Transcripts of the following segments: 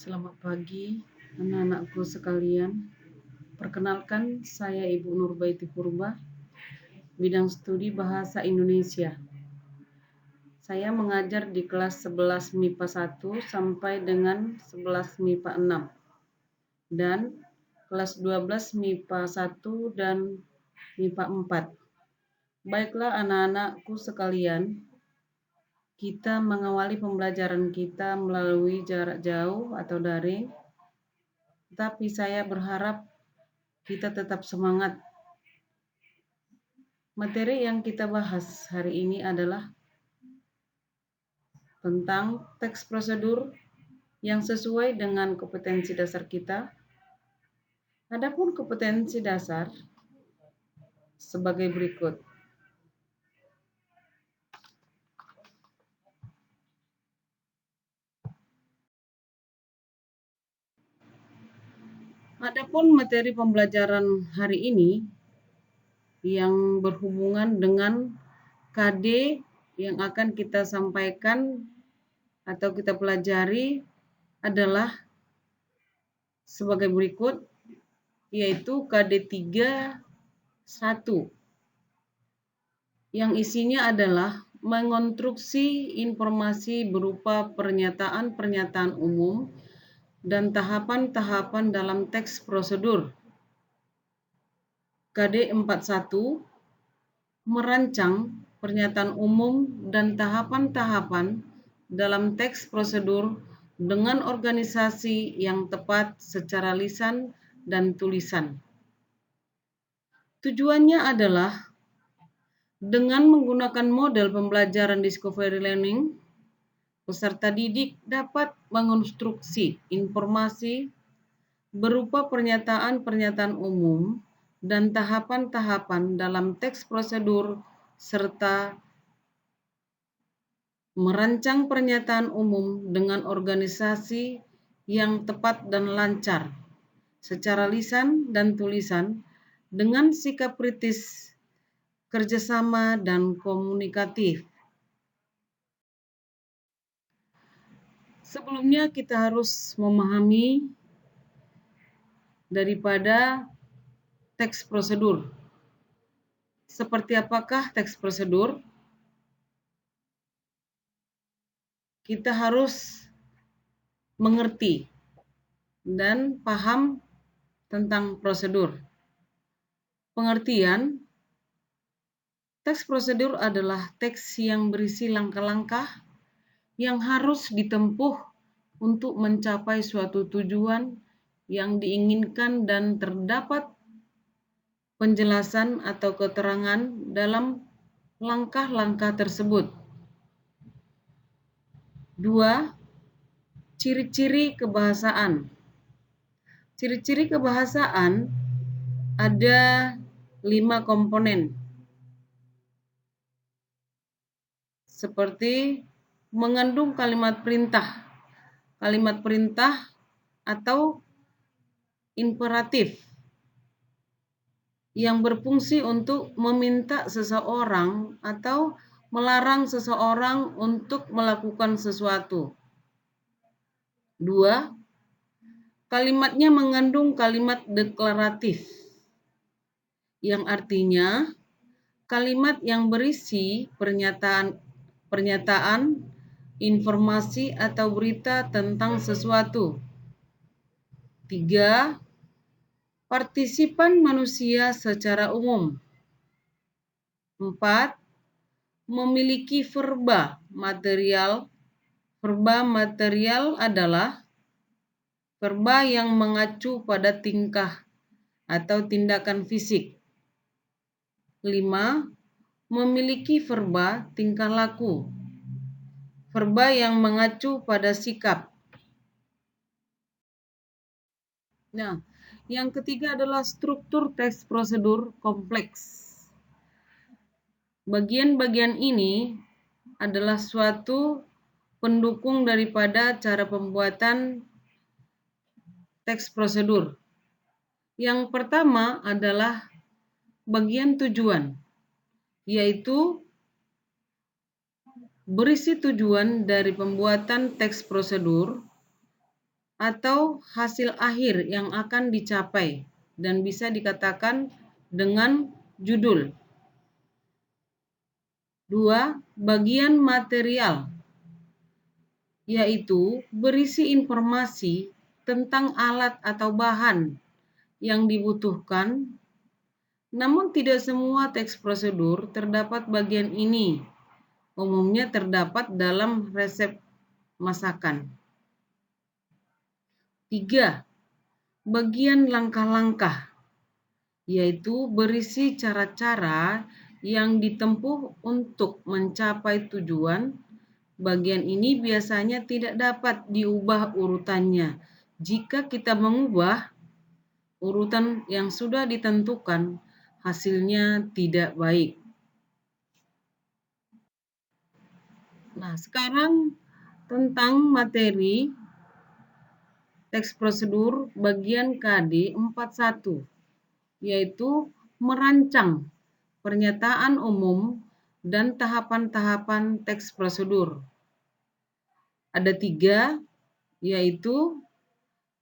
Selamat pagi anak-anakku sekalian. Perkenalkan, saya Ibu Nurbaiti Purba, bidang studi Bahasa Indonesia. Saya mengajar di kelas 11 MIPA 1 sampai dengan 11 MIPA 6 dan kelas 12 MIPA 1 dan MIPA 4. Baiklah anak-anakku sekalian, kita mengawali pembelajaran kita melalui jarak jauh atau daring. Tapi saya berharap kita tetap semangat. Materi yang kita bahas hari ini adalah tentang teks prosedur yang sesuai dengan kompetensi dasar kita. Adapun kompetensi dasar sebagai berikut. Adapun materi pembelajaran hari ini yang berhubungan dengan KD yang akan kita sampaikan atau kita pelajari adalah sebagai berikut, yaitu KD 3.1 yang isinya adalah mengonstruksi informasi berupa pernyataan-pernyataan umum dan tahapan-tahapan dalam teks prosedur. KD 4.1 merancang pernyataan umum dan tahapan-tahapan dalam teks prosedur dengan organisasi yang tepat secara lisan dan tulisan. Tujuannya adalah dengan menggunakan model pembelajaran discovery learning, peserta didik dapat mengonstruksi informasi berupa pernyataan-pernyataan umum dan tahapan-tahapan dalam teks prosedur serta merancang pernyataan umum dengan organisasi yang tepat dan lancar secara lisan dan tulisan dengan sikap kritis, kerjasama, dan komunikatif. Sebelumnya kita harus memahami daripada teks prosedur. Seperti apakah teks prosedur? Kita harus mengerti dan paham tentang prosedur. Pengertian, teks prosedur adalah teks yang berisi langkah-langkah yang harus ditempuh untuk mencapai suatu tujuan yang diinginkan dan terdapat penjelasan atau keterangan dalam langkah-langkah tersebut. 2. Ciri-ciri kebahasaan. Ciri-ciri kebahasaan ada 5 komponen. Seperti mengandung kalimat perintah atau imperatif yang berfungsi untuk meminta seseorang atau melarang seseorang untuk melakukan sesuatu. 2. Kalimatnya mengandung kalimat deklaratif, yang artinya kalimat yang berisi pernyataan, informasi atau berita tentang sesuatu. 3. Partisipan manusia secara umum. 4. Memiliki verba material. Verba material adalah verba yang mengacu pada tingkah atau tindakan fisik. 5. Memiliki verba tingkah laku. Verba yang mengacu pada sikap. Nah, yang ketiga adalah struktur teks prosedur kompleks. Bagian-bagian ini adalah suatu pendukung daripada cara pembuatan teks prosedur. Yang pertama adalah bagian tujuan, yaitu berisi tujuan dari pembuatan teks prosedur atau hasil akhir yang akan dicapai dan bisa dikatakan dengan judul. 2. Bagian material, yaitu berisi informasi tentang alat atau bahan yang dibutuhkan, namun tidak semua teks prosedur terdapat bagian ini. Umumnya terdapat dalam resep masakan. 3. Bagian langkah-langkah, yaitu berisi cara-cara yang ditempuh untuk mencapai tujuan. Bagian ini biasanya tidak dapat diubah urutannya. Jika kita mengubah urutan yang sudah ditentukan, hasilnya tidak baik. Nah, sekarang tentang materi teks prosedur bagian KD 41, yaitu merancang pernyataan umum dan tahapan-tahapan teks prosedur. Ada 3, yaitu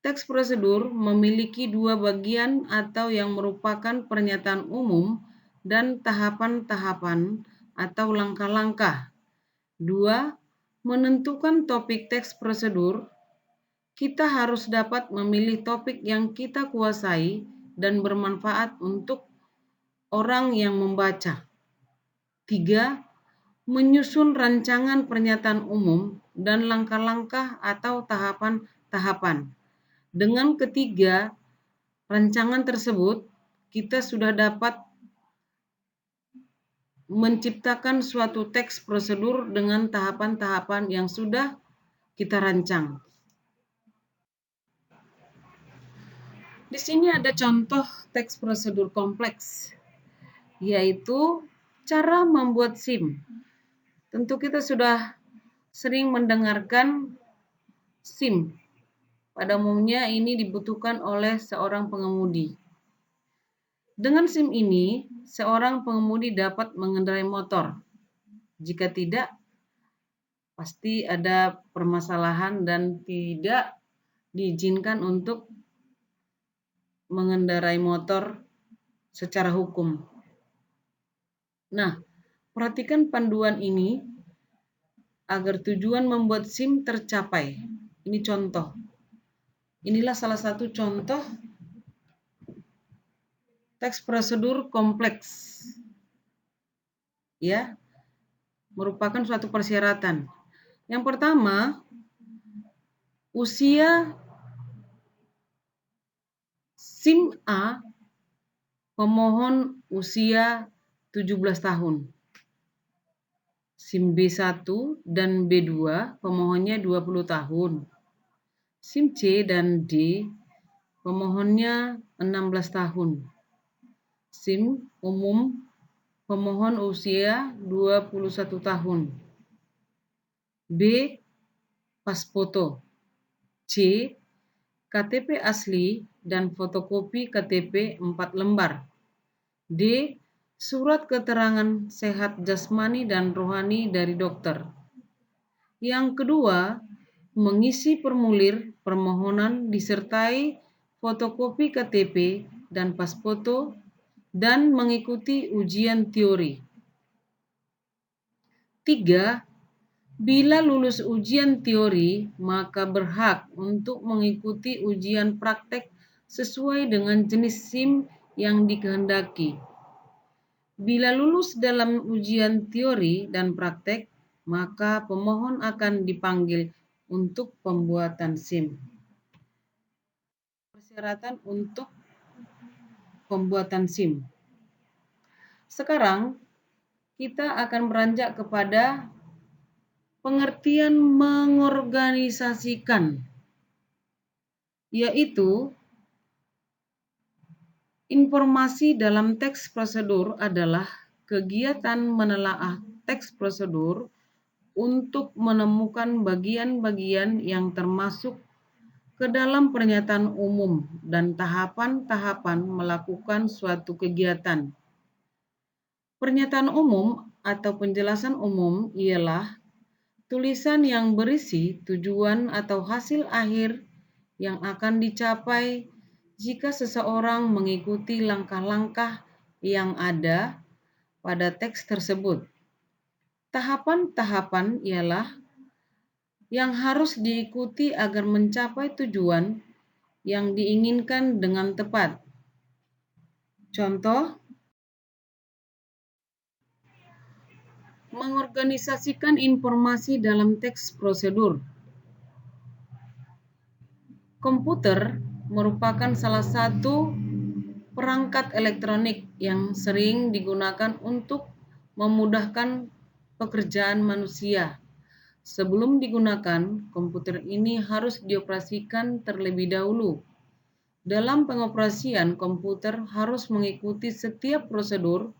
teks prosedur memiliki 2 bagian atau yang merupakan pernyataan umum dan tahapan-tahapan atau langkah-langkah. 2. Menentukan topik teks prosedur. Kita harus dapat memilih topik yang kita kuasai dan bermanfaat untuk orang yang membaca. 3. Menyusun rancangan pernyataan umum dan langkah-langkah atau tahapan-tahapan. Dengan ketiga rancangan tersebut, kita sudah dapat menciptakan suatu teks prosedur dengan tahapan-tahapan yang sudah kita rancang. Di sini ada contoh teks prosedur kompleks, yaitu cara membuat SIM. Tentu kita sudah sering mendengarkan SIM. Pada umumnya ini dibutuhkan oleh seorang pengemudi. Dengan SIM ini, seorang pengemudi dapat mengendarai motor. Jika tidak, pasti ada permasalahan dan tidak diizinkan untuk mengendarai motor secara hukum. Nah, perhatikan panduan ini agar tujuan membuat SIM tercapai. Ini contoh. Inilah salah satu contoh teks prosedur kompleks. Ya, merupakan suatu persyaratan. Yang pertama, usia SIM A pemohon usia 17 tahun. SIM B1 dan B2 pemohonnya 20 tahun. SIM C dan D pemohonnya 16 tahun. SIM umum pemohon usia 21 tahun. B. Pas foto. C. KTP asli dan fotokopi KTP 4 lembar. D. Surat keterangan sehat jasmani dan rohani dari dokter. Yang kedua, mengisi formulir permohonan disertai fotokopi KTP dan pas foto dan mengikuti ujian teori. 3. Bila lulus ujian teori, maka berhak untuk mengikuti ujian praktek sesuai dengan jenis SIM yang dikehendaki. Bila lulus dalam ujian teori dan praktek, maka pemohon akan dipanggil untuk pembuatan SIM. Persyaratan untuk pembuatan SIM. Sekarang kita akan beranjak kepada pengertian mengorganisasikan, yaitu informasi dalam teks prosedur adalah kegiatan menelaah teks prosedur untuk menemukan bagian-bagian yang termasuk ke dalam pernyataan umum dan tahapan-tahapan melakukan suatu kegiatan. Pernyataan umum atau penjelasan umum ialah tulisan yang berisi tujuan atau hasil akhir yang akan dicapai jika seseorang mengikuti langkah-langkah yang ada pada teks tersebut. Tahapan-tahapan ialah yang harus diikuti agar mencapai tujuan yang diinginkan dengan tepat. Contoh, mengorganisasikan informasi dalam teks prosedur. Komputer merupakan salah satu perangkat elektronik yang sering digunakan untuk memudahkan pekerjaan manusia. Sebelum digunakan, komputer ini harus dioperasikan terlebih dahulu. Dalam pengoperasian, komputer harus mengikuti setiap prosedur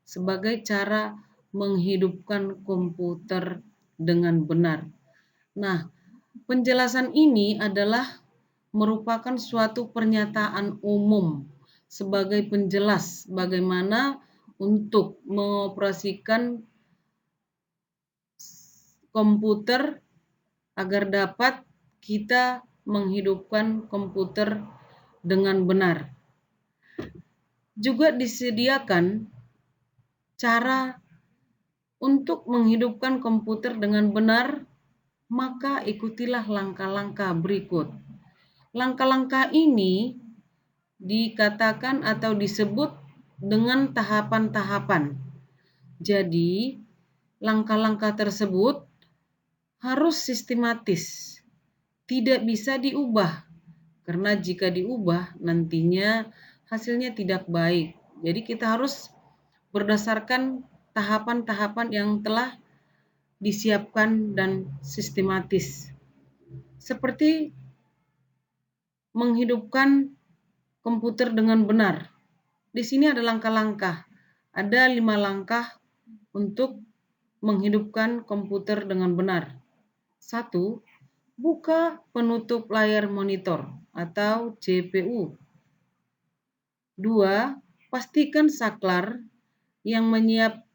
sebagai cara menghidupkan komputer dengan benar. Nah, penjelasan ini adalah merupakan suatu pernyataan umum sebagai penjelas bagaimana untuk mengoperasikan komputer agar dapat kita menghidupkan komputer dengan benar. Juga disediakan cara untuk menghidupkan komputer dengan benar, maka ikutilah langkah-langkah berikut. Langkah-langkah ini dikatakan atau disebut dengan tahapan-tahapan. Jadi, langkah-langkah tersebut harus sistematis, tidak bisa diubah, karena jika diubah nantinya hasilnya tidak baik. Jadi kita harus berdasarkan tahapan-tahapan yang telah disiapkan dan sistematis. Seperti menghidupkan komputer dengan benar. Di sini ada langkah-langkah. Ada 5 langkah untuk menghidupkan komputer dengan benar. 1. Buka penutup layar monitor atau CPU. 2. Pastikan saklar yang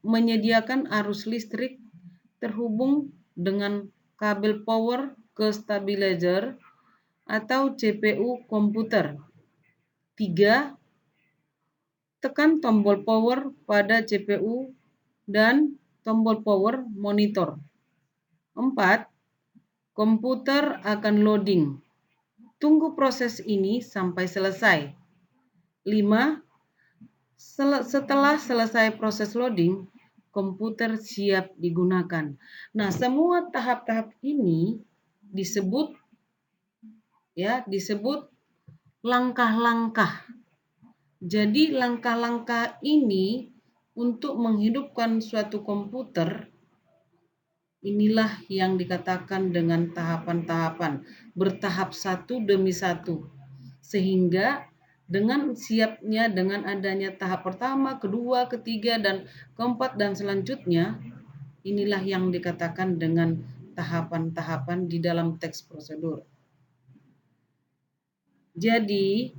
menyediakan arus listrik terhubung dengan kabel power ke stabilizer atau CPU komputer. 3. Tekan tombol power pada CPU dan tombol power monitor. 4. Komputer akan loading. Tunggu proses ini sampai selesai. 5. Setelah selesai proses loading, komputer siap digunakan. Nah, semua tahap-tahap ini disebut langkah-langkah. Jadi langkah-langkah ini untuk menghidupkan suatu komputer, inilah yang dikatakan dengan tahapan-tahapan, bertahap satu demi satu. Sehingga dengan siapnya, dengan adanya tahap pertama, kedua, ketiga, dan keempat, dan selanjutnya, inilah yang dikatakan dengan tahapan-tahapan di dalam teks prosedur. Jadi,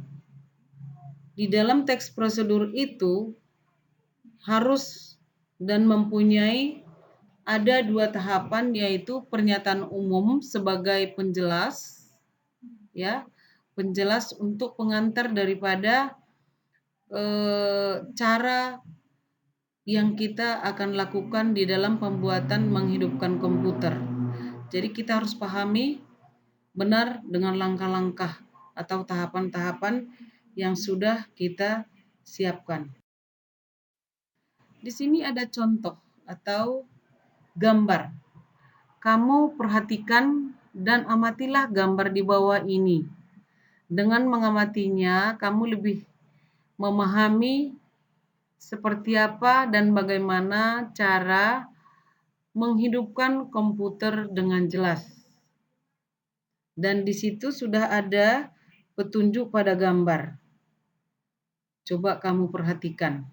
di dalam teks prosedur itu harus dan mempunyai ada 2 tahapan, yaitu pernyataan umum sebagai penjelas, penjelas untuk pengantar daripada cara yang kita akan lakukan di dalam pembuatan menghidupkan komputer. Jadi kita harus pahami benar dengan langkah-langkah atau tahapan-tahapan yang sudah kita siapkan. Di sini ada contoh atau gambar. Kamu perhatikan dan amatilah gambar di bawah ini. Dengan mengamatinya, kamu lebih memahami seperti apa dan bagaimana cara menghidupkan komputer dengan jelas. Dan di situ sudah ada petunjuk pada gambar. Coba kamu perhatikan.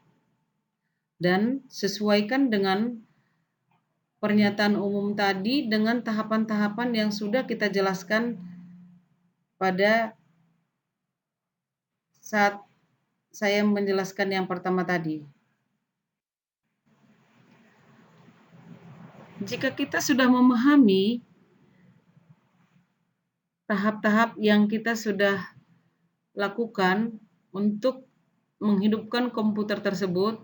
Dan sesuaikan dengan pernyataan umum tadi dengan tahapan-tahapan yang sudah kita jelaskan pada saat saya menjelaskan yang pertama tadi. Jika kita sudah memahami tahap-tahap yang kita sudah lakukan untuk menghidupkan komputer tersebut,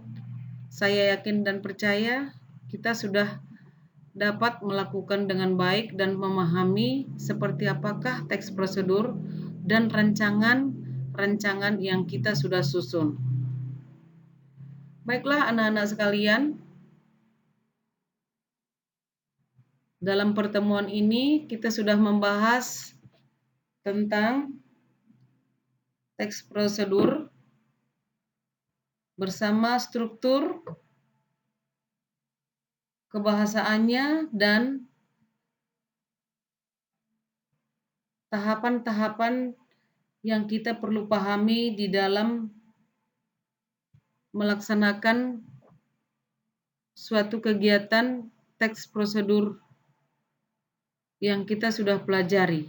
saya yakin dan percaya kita sudah dapat melakukan dengan baik dan memahami seperti apakah teks prosedur dan rancangan yang kita sudah susun. Baiklah anak-anak sekalian, dalam pertemuan ini kita sudah membahas tentang teks prosedur bersama struktur, kebahasaannya, dan tahapan-tahapan yang kita perlu pahami di dalam melaksanakan suatu kegiatan teks prosedur yang kita sudah pelajari.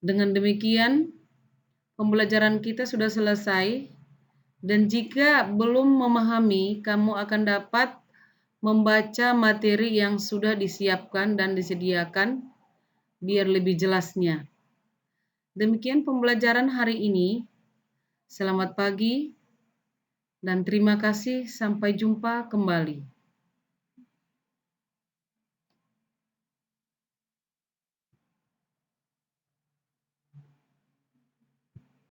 Dengan demikian, pembelajaran kita sudah selesai, dan jika belum memahami, kamu akan dapat membaca materi yang sudah disiapkan dan disediakan biar lebih jelasnya. Demikian pembelajaran hari ini. Selamat pagi dan terima kasih. Sampai jumpa kembali.